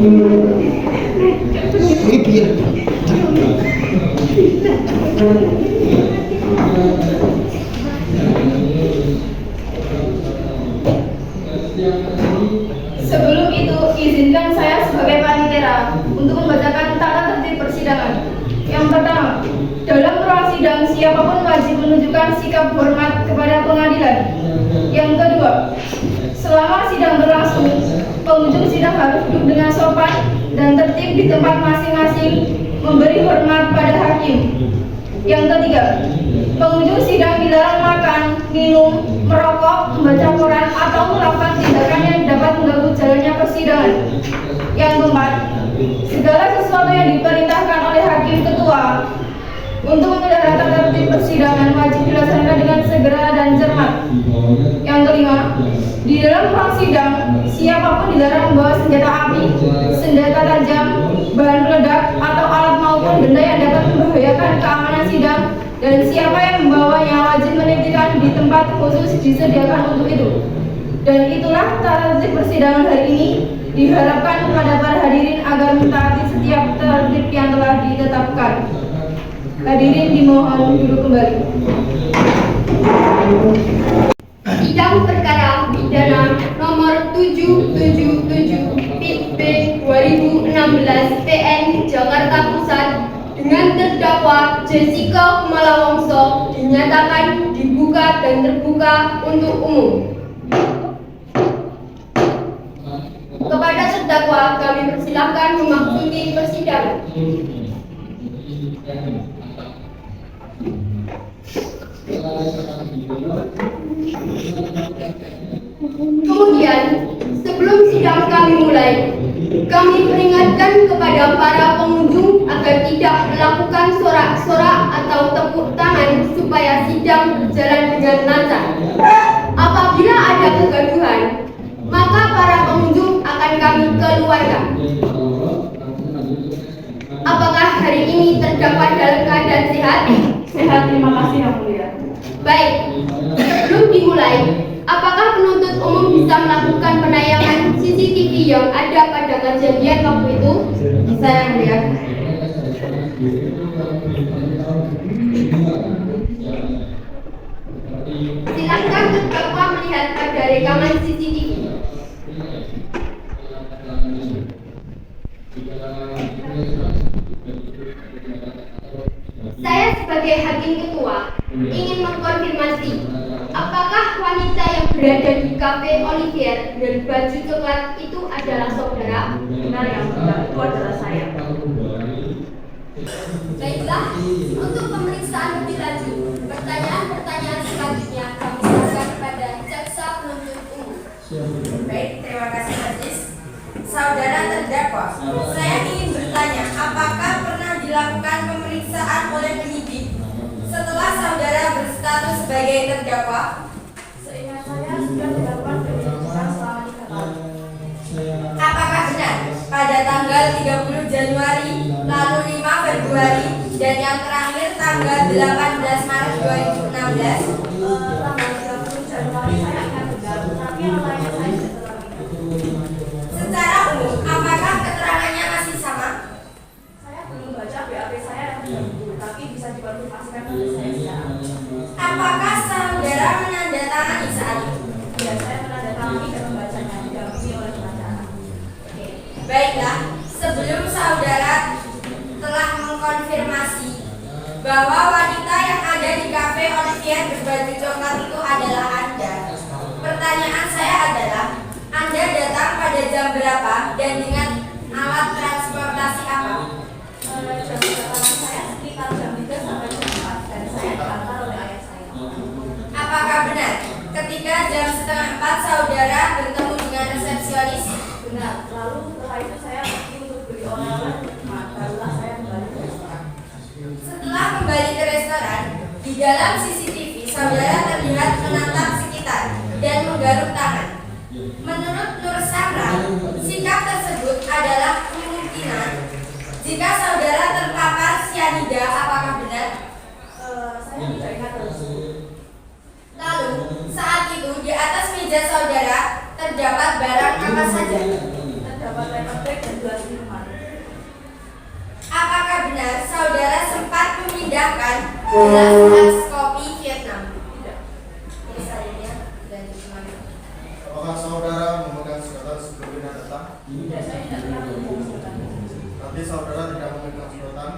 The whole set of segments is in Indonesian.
Ini biar. Sebelum itu, izinkan saya sebagai panitera untuk membacakan tata tertib persidangan. Yang pertama, dalam ruang sidang siapapun wajib menunjukkan sikap hormat kepada pengadilan. Yang kedua, selama sidang berlangsung, pengunjung sidang harus duduk dengan sopan dan tertib di tempat masing-masing, memberi hormat pada hakim. Yang ketiga, pengunjung sidang dilarang makan, minum, merokok, membaca koran, atau melakukan tindakan yang dapat mengganggu jalannya persidangan. Yang keempat, segala sesuatu yang diperintahkan oleh hakim ketua untuk memelihara tata tertib persidangan wajib dilaksanakan dengan segera dan cermat. Yang kelima, di dalam ruang sidang, siapapun dilarang membawa senjata api, senjata tajam, bahan peledak, atau alat maupun benda yang dapat membahayakan keamanan sidang, dan siapa yang membawanya wajib menitipkan di tempat khusus disediakan untuk itu. Dan itulah tata tertib persidangan hari ini. Diharapkan kepada para hadirin agar mentaati setiap tata tertib yang telah ditetapkan. Hadirin dimohon duduk kembali. Sidang perkara pidana nomor 777 PIT B 2016 PN Jakarta Pusat dengan terdakwa Jessica Kumala Wongso dinyatakan dibuka dan terbuka untuk umum. Kepada terdakwa kami persilahkan memaklumi persidangan. Kemudian, sebelum sidang kami mulai, kami peringatkan kepada para pengunjung agar tidak melakukan sorak-sorak atau tepuk tangan supaya sidang berjalan dengan lancar. Apabila ada kegaduhan, maka para pengunjung akan kami keluarkan. Apakah hari ini terdakwa dalam keadaan sehat? Sehat, terima kasih Yang Mulia. Baik, sebelum dimulai, apakah penuntut umum bisa melakukan penayangan CCTV yang ada pada kejadian waktu itu? Bisa Yang Mulia. Silakan terdakwa melihat pada rekaman CCTV. Saya sebagai hakim ketua ingin mengkonfirmasi apakah wanita yang berada di kafe Olivier dengan baju coklat itu adalah saudara? Benar Yang Mulia, itu adalah saya. Baiklah, untuk pemeriksaan lebih lanjut, pertanyaan-pertanyaan selanjutnya kami serahkan kepada jaksa penuntut umum. Baik, terima kasih Majelis. Saudara terdakwa, saya ingin bertanya, apakah pernah dilakukan pemeriksaan oleh penyidik setelah saudara berstatus sebagai terdakwa? Seingat saya sudah dilakukan pemeriksaan selama 3 tahun. Apakah benar pada tanggal 30 Januari, lalu 5 Februari, dan yang terakhir tanggal 18 Maret 2016? Tanggal 30 Januari saya akan benar, tapi yang lainnya saya tidak terlalu ingat. Secara umum, apakah keterangannya masih sama? Saya belum baca BAP saya yang terdahulu, tapi bisa dikonfirmasikan oleh saya sekarang. Apakah saudara menandatangani saat itu? Ya, saya menandatangani dan membacanya didampingi oleh pengacara. Baiklah, sebelum saudara telah mengkonfirmasi bahwa wanita yang ada di kafe Olivier berbaju coklat itu adalah Anda, pertanyaan saya adalah, Anda datang pada jam berapa dan dengan alat transportasi apa? Jam kedatangan saya sekitar jam 3 sampai jam 4 dan saya diantar oleh ayah saya. Apakah benar ketika jam setengah 4 saudara bertemu dengan resepsionis? Benar, lalu setelah itu saya pergi untuk beli oleh-oleh, barulah saya kembali ke restoran. Setelah kembali ke restoran, di dalam CCTV saudara terlihat menatap sekitar dan menggaruk tangan. Menurut Nur Samra, sikap tersebut adalah kemungkinan jika saudara terpapar cyanida. Apakah benar? Saya tidak ingat terus. Lalu, saat itu di atas meja saudara terdapat barang apa saja? Terdapat paper bag dan 2 Gelas kopi Vietnam. Ini sayangnya ganti semuanya. Apakah saudara memegang sedotan sebelum Mirna datang? Tidak, saya tidak pernah memegang sedotan. Tapi saudara tidak memegang sedotan.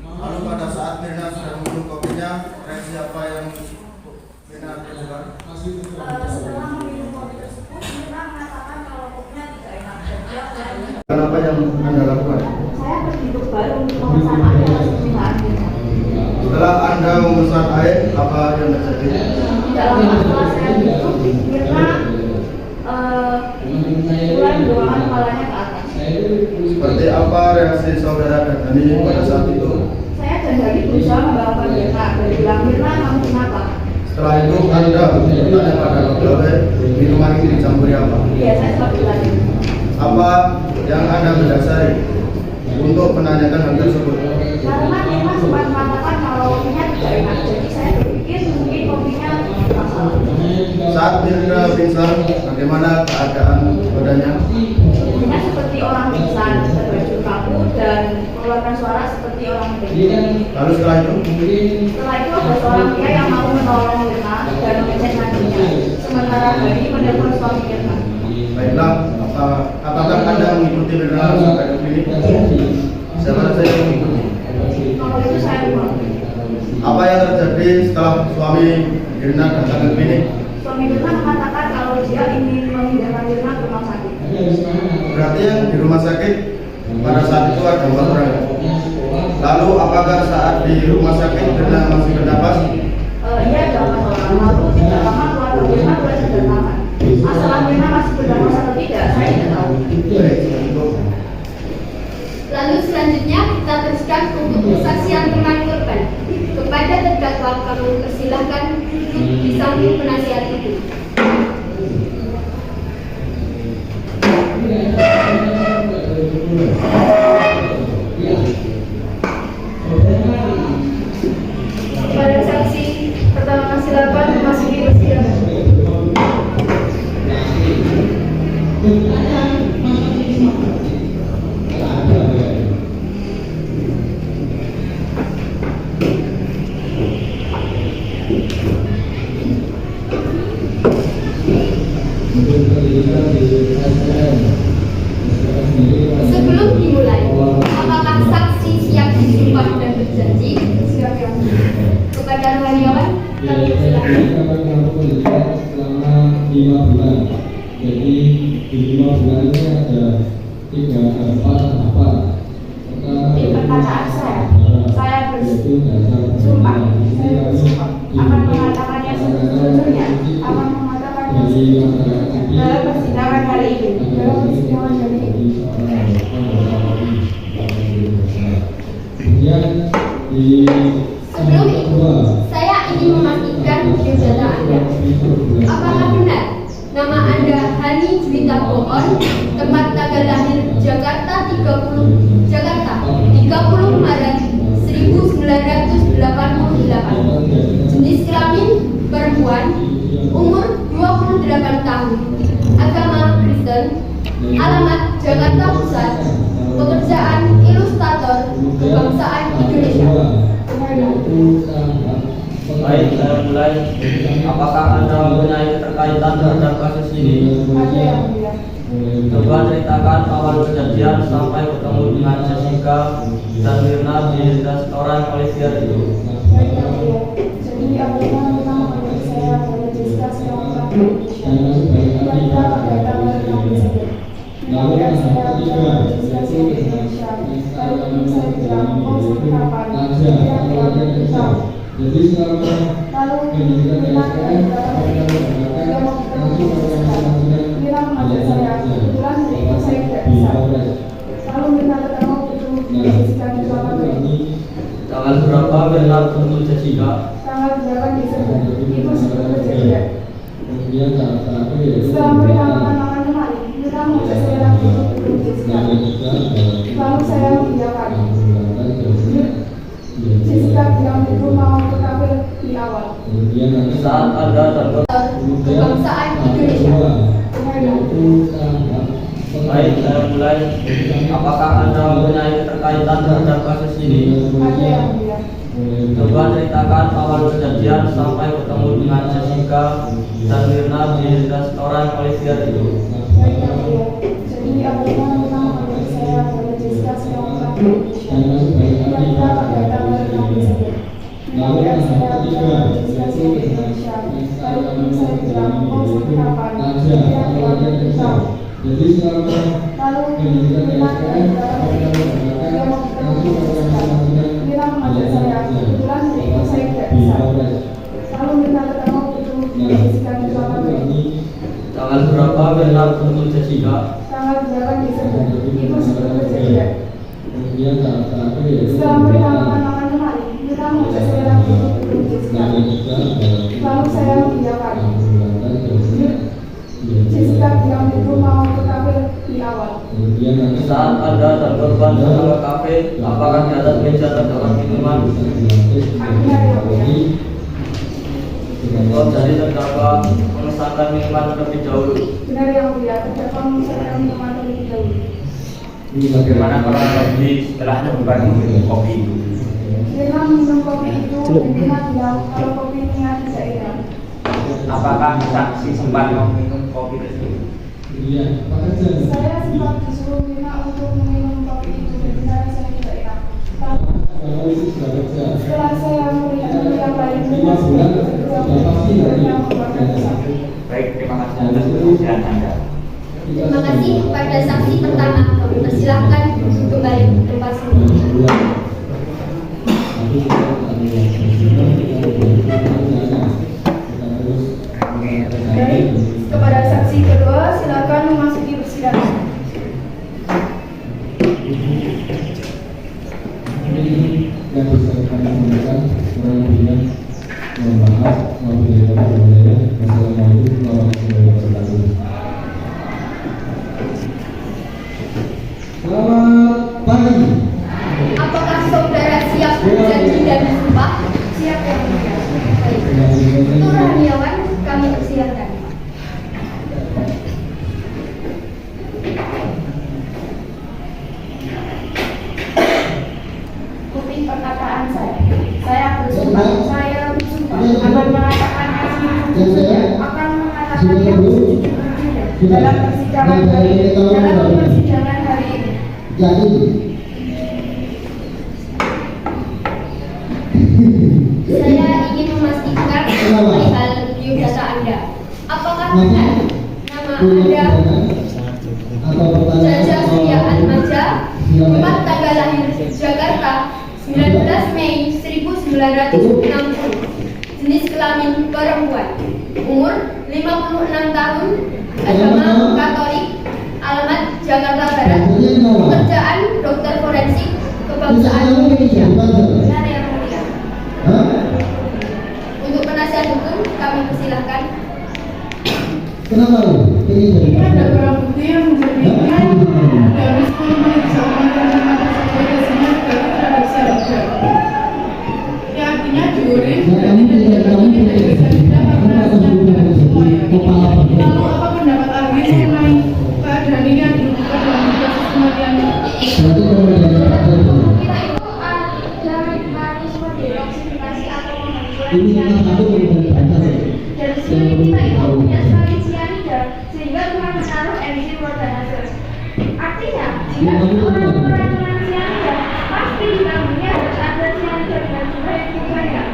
Lalu pada saat Mirna sudah meminum kopinya, reaksi apa yang Mirna lakukan? Setelah meminum kopi tersebut, Mirna mengatakan kalau kopinya tidak enak dan Apa yang Anda lakukan? saya pergi ke bar untuk memesan air dan permintaan Mirna. Setelah Anda memesan air, apa yang terjadi? Di dalam setelah saya duduk, Mirna mulai mendorongkan kepalanya ke atas. Seperti apa reaksi saudara dan Dani pada saat itu? Saya dan Dani berusaha membangunkan Mirna dan bilang, Mirna, kamu kenapa? Setelah itu Anda bertanya pada pegawai, minuman ini dicampuri apa? Iya, saya sempat bertanya. Apa yang Anda berdasari untuk menanyakan hal tersebut? Karena Mirna sempat mengatakan kalau kopinya tidak enak, jadi saya berpikir mungkin kopinya masalah. Saat Mirna pingsan, bagaimana keadaan badannya? Mirna seperti orang pingsan, berbaju kaku dan mengeluarkan suara seperti orang berdiri. Lalu setelah itu, Setelah itu ada seorang pria yang mau menolong Mirna dan mengecek nadinya. Sementara Dani menelpon suami Mirna. baiklah, apakah Anda mengikuti Mirna sampai ke klinik? Siapa saja yang mengikuti? Kalau itu saya lupa. Apa yang terjadi setelah suami Mirna datang ke klinik? Suami Mirna mengatakan kalau dia ingin memindahkan Mirna ke rumah sakit. Berarti yang di rumah sakit pada saat itu ada 4 orang. Lalu apakah saat di rumah sakit Mirna masih bernapas? Iya, ada 4 orang. Lalu tidak lama keluarga Mirna mulai berdatangan. Masalah Mirna masih bernapas atau tidak, saya tidak tahu. Baik, untuk Lalu selanjutnya kita teruskan untuk kesaksian teman korban. Kepada terdakwa kami persilahkan duduk di samping penasihat itu. Kepada saksi pertama silakan memasuki persidangan. Sebelum dimulai, apakah saksi siap disumpah dan berjanji? Siap yang Kepada rohaniawan, kami persilahkan. Selama 5 bulan. Jadi di 5 bulan ini ada 4 tahapan. Di perkataan saya bersumpah, saya bersumpah akan mengatakannya sejujurnya, akan mengatakannya sejujurnya dalam persidangan hari ini, dalam persidangan hari ini. Kemudian di Sebelum itu, saya ingin memastikan biodata Anda. Apakah benar nama Anda Hani Juwita Boon, tempat tanggal lahir Jakarta 30 Maret 1988, jenis kelamin perempuan, umur 28 tahun, agama Kristen, alamat Jakarta Pusat, pekerjaan ilustrator, kebangsaan Indonesia. Baik, saya mulai. Apakah Anda mempunyai keterkaitan terhadap kasus ini? Ada yang bilang, Coba ceritakan awal kejadian sampai bertemu dengan Jessica dan Mirna di restoran Olivier itu. baik yang bilang. Jadi awalnya Mirna mengenai saya pada Jessica seorang orang Indonesia. Mereka pada tanggal 6 Desember. Kemudian saya bilang Jessica seorang Indonesia. Lalu saya bilang, oh seperti apa? Dia bilang, tahu. Jadi selama Lalu Mirna datang dia mau ketemu Jessica. Mirna mengajak saya, kebetulan hari itu saya tidak bisa. Lalu Mirna ketemu Jessica di ruangan ini. Tanggal berapa Mirna bertemu Jessica? Tanggal 8 Desember. Itu sebelum kejadian. kemudian tahap terakhir yaitu Setelah mereka makan kemarin, Mirna mengajak saya lagi untuk ketemu Jessica. Lalu saya mengiyakan. Jessica bilang itu mau ke kafe di awal. kemudian nanti Saat Anda dan kebangsaan Indonesia. Baik, saya mulai. Apakah Anda mempunyai keterkaitan terhadap kasus ini? Ada yang bilang, Coba ceritakan awal kejadian sampai bertemu dengan Jessica dan Mirna di restoran Olivier itu. Baik yang mulia, jadi awalnya memang menurut saya adalah Jessica sedang mengandung Indonesia. Ia tiba pada tanggal 6 Desember. Kemudian saya bilang Jessica sedang di Indonesia. Lalu saya bilang, mau seperti kapan? Dia bilang, tahu. Jadi selama Lalu Mirna tidak bilang, dia mau ketemu Jessica. Mirna mengajak saya, kebetulan hari itu saya tidak bisa. Lalu Mirna ketemu Jessica di ruangan ini. Tanggal berapa Mirna bertemu Jessica? Tanggal 8 Desember, itu sebelum kejadian. kemudian tahap terakhir yaitu Setelah mereka makan kemarin, mereka mengajak saya lagi untuk ketemu Jessica. Lalu saya mengiyakan. Jessica bilang itu mau ke kafe di awal. Saat Anda dan korban datang ke kafe, apakah di atas meja terdapat minuman? Akhirnya dia punya. Oh, jadi terdakwa memesankan minuman terlebih dahulu. Benar yang mulia, terdapat memesankan minuman terlebih dahulu. Bagaimana kalau lebih setelahnya bukan minum kopi itu? Mereka minum kopi itu, dan mereka bilang kalau kopinya tidak enak. Apakah saksi sempat meminum kopi tersebut? Saya sempat disuruh Mirna untuk meminum kopi itu, dan benar saya tidak enak. Tapi setelah saya melihat yang lain, Mirna sudah Baik, terima kasih atas perhatian Anda. Terima kasih kepada saksi pertama. Kami persilahkan kembali ke tempat semula. Baik, kepada saksi kedua silakan memasuki persidangan. Yang bisa kami sampaikan kurang lebihnya mohon maaf wabillahi taufiq wal hidayah. Wassalamualaikum warahmatullahi wabarakatuh. Selamat pagi. Apakah saudara siap berjanji dan bersumpah? Siap yang mulia. Baik. Untuk Rahmiawan, kami persilahkan. Bukti perkataan saya. Saya bersumpah akan mengatakan yang sejujurnya, akan mengatakan yang sejujurnya dalam persidangan hari ini. Saya ingin memastikan perihal biodata Anda. Apakah benar nama Anda Jaja Suryaan Maja, tempat tanggal lahir Jakarta 19 Mei 1960, jenis kelamin perempuan, umur 56 tahun, agama Katolik, alamat Jakarta Barat, pekerjaan dokter forensik, kebangsaan Indonesia. Benar yang mulia. Untuk penasihat hukum kami persilahkan. Kenapa lu? Ini ada barang bukti yang menjadikan dari 10 menit zaman dan mata sebagai terhadap saya. Yang artinya diurin berarti tidak bisa didapat Lalu apa pendapat ahli mengenai keadaan ini yang dilakukan dalam proses kematian? Kita itu ada mekanisme detoksifikasi atau penghancuran dan sianida kita itu punya sekali sianida sehingga Tuhan menaruh enzim organase. Artinya jika orang keracunan sianida pasti di lambungnya harus ada sianida dengan jumlah yang cukup banyak.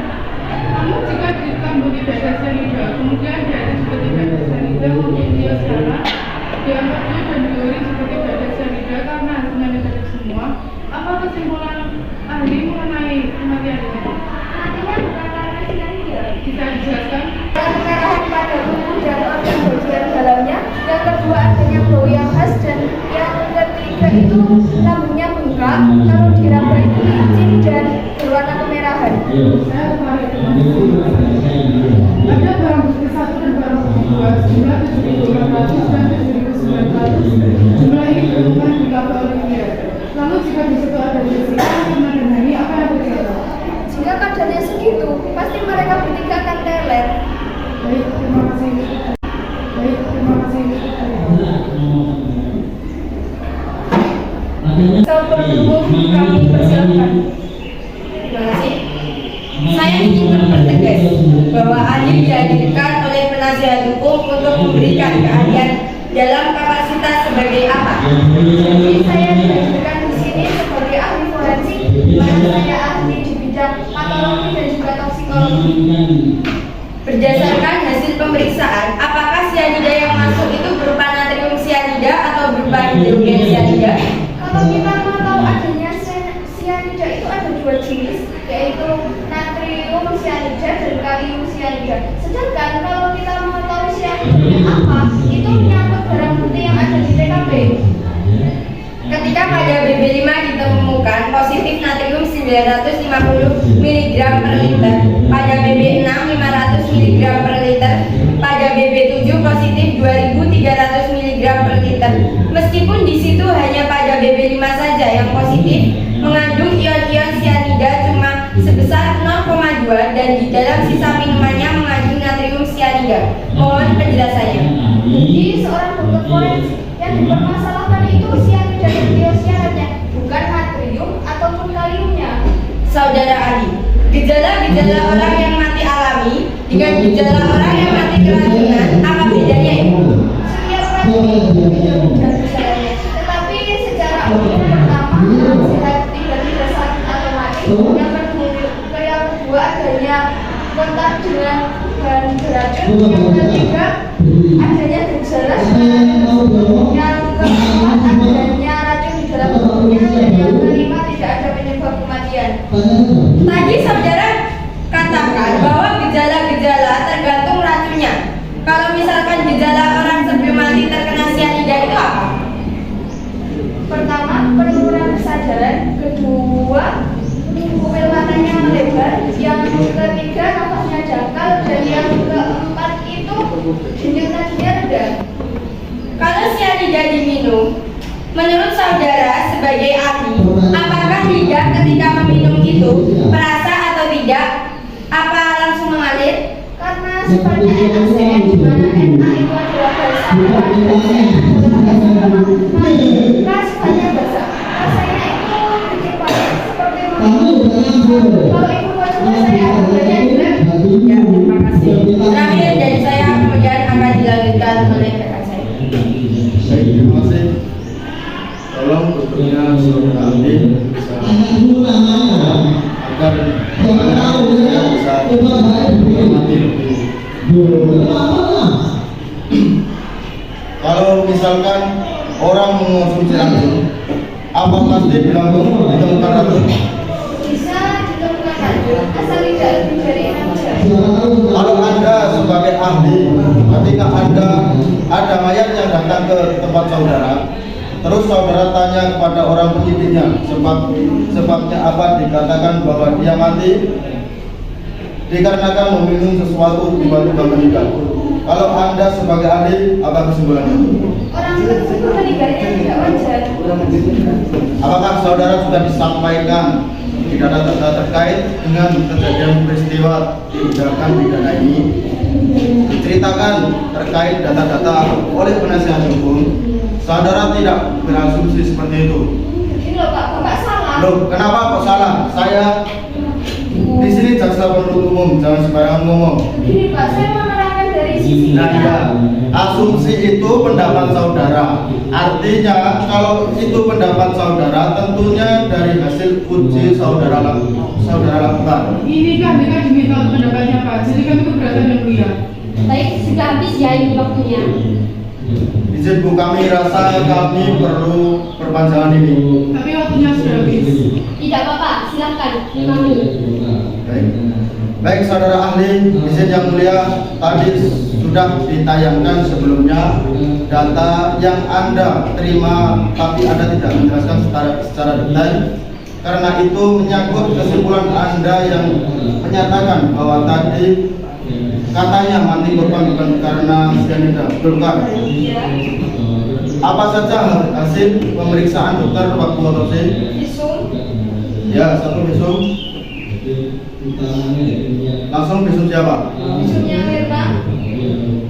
Namun jika di lambung tidak ada sianida, kemudian di air juga tidak ada sianida maupun dia sekarang dianggap dia dan diurin juga tidak ada sianida karena hasilnya negatif semua. Apa kesimpulan ahli mengenai kematian ini? Artinya bukan karena sianida. Bisa dijelaskan? Kemerahan pada tubuh dan organ bagian dalamnya. Yang kedua adanya bau yang khas dan yang ketiga itu lambungnya bengkak. Kalau diraba itu licin dan berwarna kemerahan. Saya tertarik dengan ada barang bukti 1 dan barang bukti 2 jumlah 7.800 dan 7.900. Jumlah ini ditemukan di kafe Olivier. Lalu jika di situ ada Jessica, Mirna dan Hani, apa yang terjadi? Jika kadarnya segitu, pasti mereka bertiga akan teler. Baik, terima kasih. Baik, terima kasih. Kalau berhubung kami persiapkan. Terima kasih. bahwa ahli dihadirkan oleh penasihat hukum untuk memberikan keahlian dalam kapasitas sebagai apa? Jadi saya dihadirkan di sini sebagai ahli forensik, di mana saya ahli di bidang patologi dan juga toksikologi. Berdasarkan hasil pemeriksaan, apakah sianida yang masuk itu berupa natrium sianida atau berupa hidrogen sianida? Kalau kita mau tahu adanya sianida itu ada dua jenis, yaitu natrium sianida dan kalium sianida. Sedangkan kalau kita mau tahu sianida apa, itu menyangkut barang bukti yang ada di TKP. Ketika pada BB5 ditemukan positif natrium 950 mg per liter, pada BB6 500 mg per liter, pada BB7 positif 2300 mg per liter. Meskipun di situ hanya pada BB5 saja yang positif mengandung ion-ion sianida cuma sebesar 0,2 dan di dalam sisa minumannya mengandung natrium sianida. Mohon penjelasannya. Jadi seorang dokter forensik yang dipermasalahkan itu sianida dan tiosianatnya, bukan natrium ataupun kaliumnya. Saudara ahli, gejala-gejala orang yang mati alami dengan gejala orang yang mati keracunan, apa bedanya ibu? Setiap orang berbeda gejalanya, tetapi secara umum pertama sehat tiba-tiba sakit atau mati. Yang kedua adanya kontak dengan bahan beracun. Yang ketiga adanya gejala yang keempat adanya racun di dalam tubuhnya, dan yang kelima tidak ada penyebab kematian. Tadi saudara katakan bahwa gejala-gejala tergantung racunnya. Kalau misalkan gejala orang sebelum mati terkena sianida itu apa? Pertama, penurunan kesadaran. Kedua, pupil matanya melebar. Yang ketiga, nafasnya dangkal. Dan yang keempat itu denyut nadinya rendah. Kalau sianida diminum, menurut saudara sebagai ahli, apakah lidah ketika meminum itu merasa atau tidak? Apa langsung mengalir? Karena sifatnya NaCN, di mana Na itu adalah basa, maka sifatnya basa. Rasanya itu kecepat, seperti meminum. Kalau ibu mau coba, saya akan belajar juga. Ya, terima kasih. Terakhir dari saya, kemudian akan dilanjutkan oleh rekan saya. Baik, terima kasih. Tolong dokternya saudara ahli bisa agar saya bisa menghormati lebih. Kalau misalkan orang mengonsumsi racun, apa pasti di lambung ditemukan racun? Bisa ditemukan racun, asal tidak lebih dari 6 jam. Kalau Anda sebagai ahli, ketika ada mayat yang datang ke tempat saudara, terus saudara tanya kepada orang penyidiknya sebabnya apa, dikatakan bahwa dia mati dikarenakan meminum sesuatu tiba-tiba meninggal. Kalau Anda sebagai ahli, apa kesimpulannya? Orang tersebut meninggalnya tidak wajar. Apakah saudara sudah disampaikan di data-data terkait dengan kejadian peristiwa tindakan pidana ini? Diceritakan terkait data-data oleh penasihat hukum, saudara tidak berasumsi seperti itu. Ini loh Pak, Bapak salah. Loh, kenapa kok salah? Saya di sini jaksa penuntut umum, jangan sembarangan ngomong. Begini Pak, saya mau menerangkan dari sisi Nah, kita. ya, asumsi itu pendapat saudara. Artinya kalau itu pendapat saudara, tentunya dari hasil uji saudara lakukan. Ini kan diminta pendapatnya Pak, jadi kami keberatan yang mulia. Baik, sudah habis ya ini waktunya. Izin Bu, kami rasa kami perlu perpanjangan ini. Tapi waktunya sudah habis. Tidak apa-apa, silakan kami. Baik saudara ahli, izin yang mulia, tadi sudah ditayangkan sebelumnya data yang Anda terima, tapi Anda tidak menjelaskan secara detail. Karena itu menyangkut kesimpulan Anda yang menyatakan bahwa tadi katanya mati korban bukan karena cyanida, betul kan? Apa saja hasil pemeriksaan dokter waktu otopsi? Visum, Ya, satu visum. Langsung visum siapa? visumnya Mirna.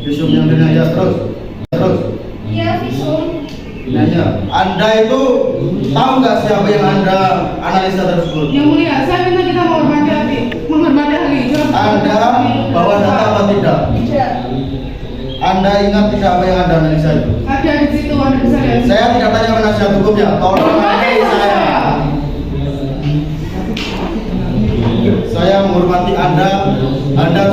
Visum yang Mirna, ya terus. Iya, visum. Nanya, Anda itu tahu nggak siapa yang Anda analisa tersebut? Yang mulia, saya minta kita menghormati hal itu. Anda bawa data apa tidak? Tidak. Anda ingat tidak apa yang Anda analisa itu? Ada di situ, ada di sana. Saya tidak tanya penasihat hukumnya, tolong hargai saya. Saya menghormati Anda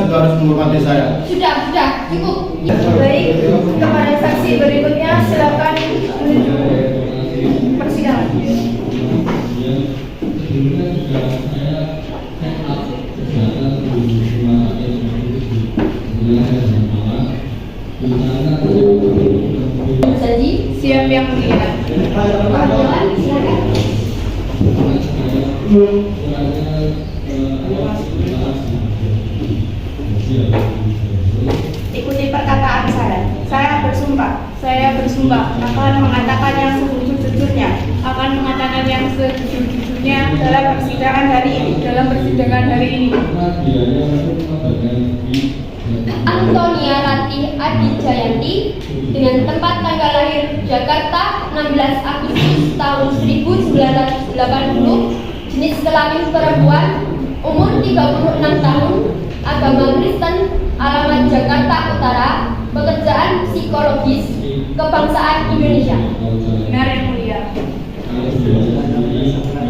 juga harus menghormati saya. Sudah, cukup. Baik, kepada saksi berikutnya silakan menuju persidangan. Saji, Siap yang mulia. jalan, silakan. Ikuti perkataan saya. Saya bersumpah akan mengatakan yang sejujur-jujurnya, dalam persidangan hari ini. Antonia Ratih Adi Jayanti dengan tempat tanggal lahir Jakarta 16 Agustus tahun 1980, jenis kelamin perempuan, umur 36 tahun, agama Kristen, alamat Jakarta Utara, pekerjaan psikologis, kebangsaan Indonesia. Benar yang mulia.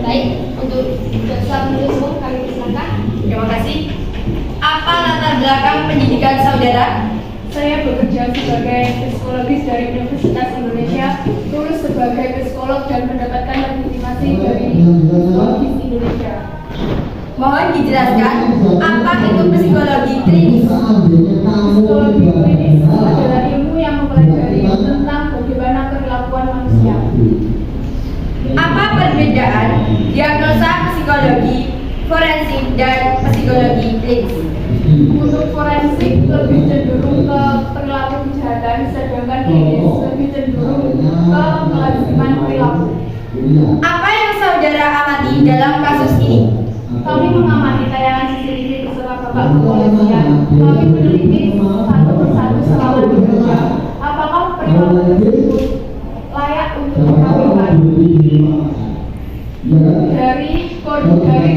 Baik, untuk jaksa penuntut umum kami persilakan. Terima kasih. Apa latar belakang pendidikan saudara? Saya bekerja sebagai psikologis dari Universitas Indonesia, lulus sebagai psikolog dan mendapatkan legitimasi dari Psikologis Indonesia. Mohon dijelaskan apa itu psikologi klinis. Psikologi klinis adalah ilmu yang mempelajari tentang bagaimana perilakuan manusia. Apa perbedaan diagnosa psikologi forensik dan psikologi klinis? Untuk forensik lebih cenderung ke perilaku kejahatan, sedangkan klinis lebih cenderung ke kelaziman perilaku. Apa yang saudara amati dalam kasus ini? Kami mengamati tayangan CCTV beserta bapak kepolisian. Kami meneliti satu persatu selama bekerja. Apakah perilaku tersebut layak untuk dikawinkan? Dari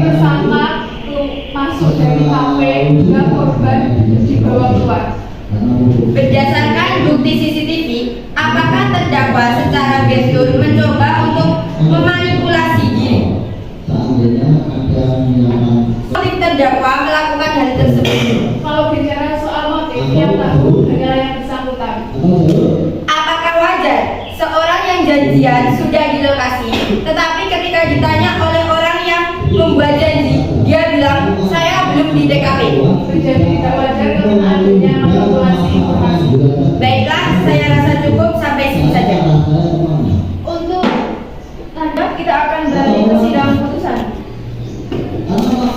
tersangka masuk dari kafe hingga korban dibawa keluar. Berdasarkan bukti CCTV, apakah terdakwa secara gestur mencoba untuk memanipulasi diri? Motif terdakwa melakukan hal tersebut. Kalau bicara soal motif, yang tahu adalah yang bersangkutan. Apakah wajar seorang yang janjian sudah di lokasi, tetapi ketika ditanya oleh orang yang membuat janji, dia bilang saya belum di TKP? Terjadi tidak wajar karena adanya manipulasi informasi. Baiklah, saya rasa cukup sampai sini saja. Untuk tanda kita akan beralih ke sidang putusan.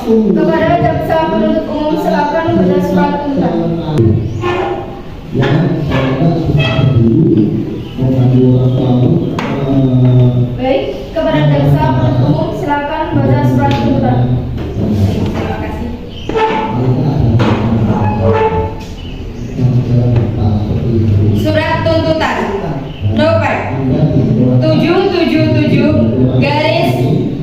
Kepada jaksa penuntut umum silakan membaca surat tuntutan. Baik, kepada jaksa penuntut umum silakan membaca surat tuntutan. Terima kasih. Surat tuntutan nomor 777 garis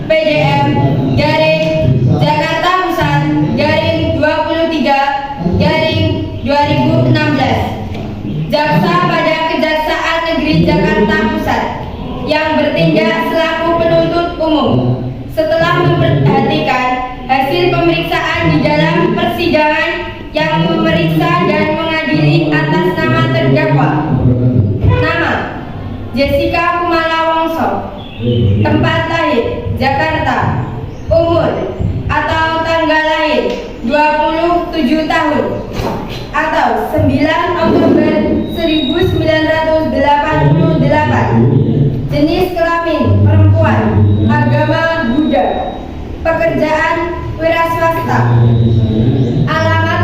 PDM garing Jakarta Pusat garing 23 garing 2016. Jaksa pada Kejaksaan Negeri Jakarta Pusat yang bertindak selaku penuntut umum setelah memperhatikan hasil pemeriksaan di dalam persidangan yang memeriksa dan mengadili atas nama terdakwa. Nama Jessica Kumala Wongso, tempat lahir Jakarta, umur atau tanggal lahir 27 tahun atau 9 Oktober 1988, jenis kelamin perempuan, agama Buddha, pekerjaan wira swasta, alamat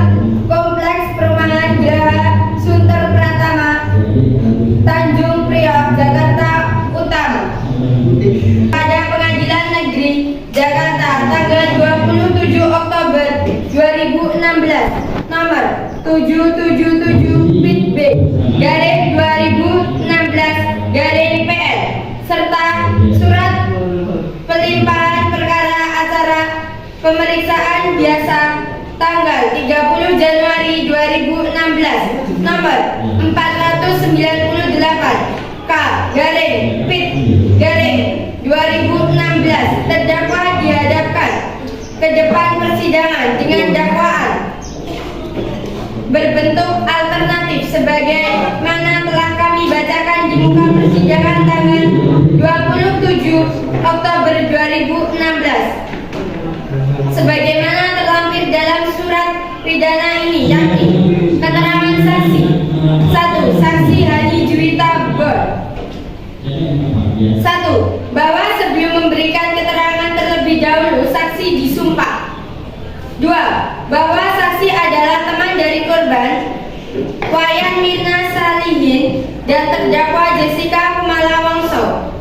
Kompleks Perumahan Graha Sunter Pratama, Tanjung Priok, Jakarta Utara. Pada Pengadilan Negeri Jakarta tanggal 27 Oktober 2016 nomor 777 Pit B garing 2016 garing PS serta surat pelimpahan perkara acara pemeriksaan biasa tanggal 30 Januari 2016 nomor 498 K/Pit/2016. Terdakwa dihadapkan ke depan persidangan dengan dakwaan berbentuk alternatif sebagaimana telah kami bacakan di muka persidangan tanggal 27 Oktober 2016 sebagaimana terlampir dalam surat pidana ini, yakni keterangan saksi. 1. Saksi Haji Juwita Bor. 1. Bahwa sebelum memberikan keterangan terlebih dahulu saksi disumpah. 2. Bahwa saksi adalah teman dari korban Wayan Mirna Salihin dan terdakwa Jessica Kumala Wongso.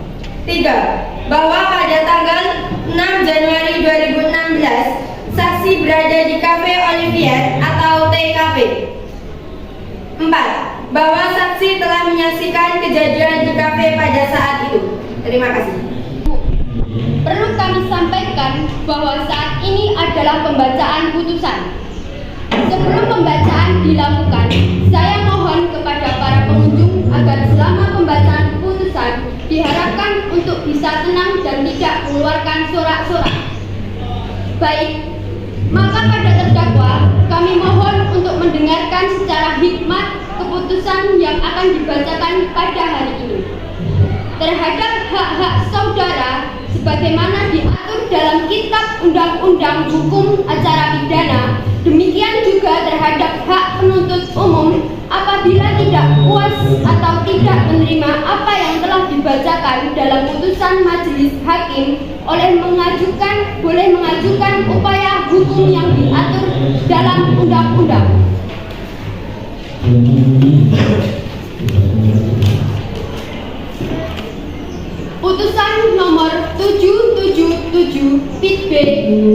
3. Bahwa pada tanggal 6 Januari 2016 saksi berada di Cafe Olivier atau TKP. 4. Bahwa saksi telah menyaksikan kejadian di kafe pada saat itu. Terima kasih. Perlu kami sampaikan bahwa saat ini adalah pembacaan putusan. Sebelum pembacaan dilakukan, saya mohon kepada para pengunjung agar selama pembacaan putusan diharapkan untuk bisa tenang dan tidak mengeluarkan sorak-sorak. Baik, maka pada terdakwa kami mohon untuk mendengarkan secara hikmat keputusan yang akan dibacakan pada hari ini. Terhadap hak-hak saudara sebagaimana diatur dalam Kitab Undang-Undang Hukum Acara Pidana, demikian juga terhadap hak penuntut umum apabila tidak puas atau tidak menerima apa yang telah dibacakan dalam putusan majelis hakim boleh mengajukan upaya hukum yang diatur dalam undang-undang. Putusan nomor 777 Pit B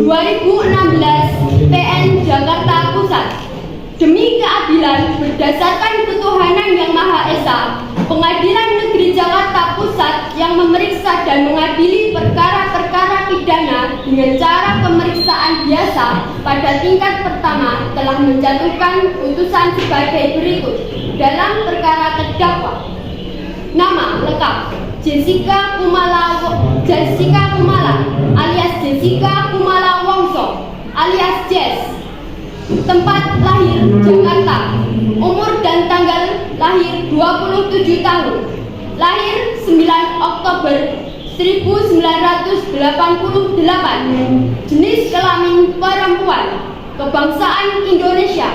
2016 PN Jakarta Pusat. Demi keadilan berdasarkan ketuhanan yang Maha Esa, Pengadilan Negeri Jakarta Pusat yang memeriksa dan mengadili perkara-perkara pidana dengan cara pemeriksaan biasa pada tingkat pertama telah menjatuhkan putusan sebagai berikut dalam perkara terdakwa. Nama lengkap: Jessica Kumala alias Jessica Kumala Wongso alias Jess. Tempat lahir Jakarta. Umur dan tanggal lahir 27 tahun. Lahir 9 Oktober 1988. Jenis kelamin perempuan. Kebangsaan Indonesia.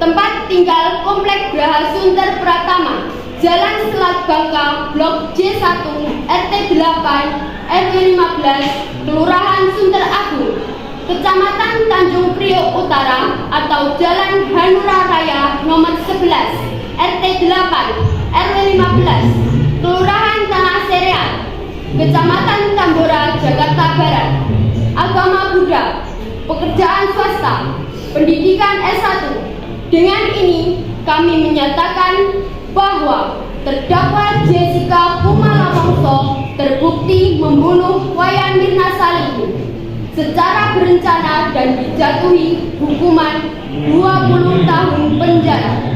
Tempat tinggal Komplek Graha Sunter Pratama, Jalan Selat Bangka, Blok J1, RT 8, RW 15, Kelurahan Sunter Agung, Kecamatan Tanjung Priok Utara atau Jalan Hanura Raya nomor 11, RT 8, RW 15, Kelurahan Tanah Sereal, Kecamatan Tambora, Jakarta Barat. Agama Buddha, pekerjaan swasta, pendidikan S1. Dengan ini kami menyatakan bahwa terdakwa Jessica Kumala Wongso terbukti membunuh Wayan Mirna Salihin secara berencana dan dijatuhi hukuman 20 tahun penjara.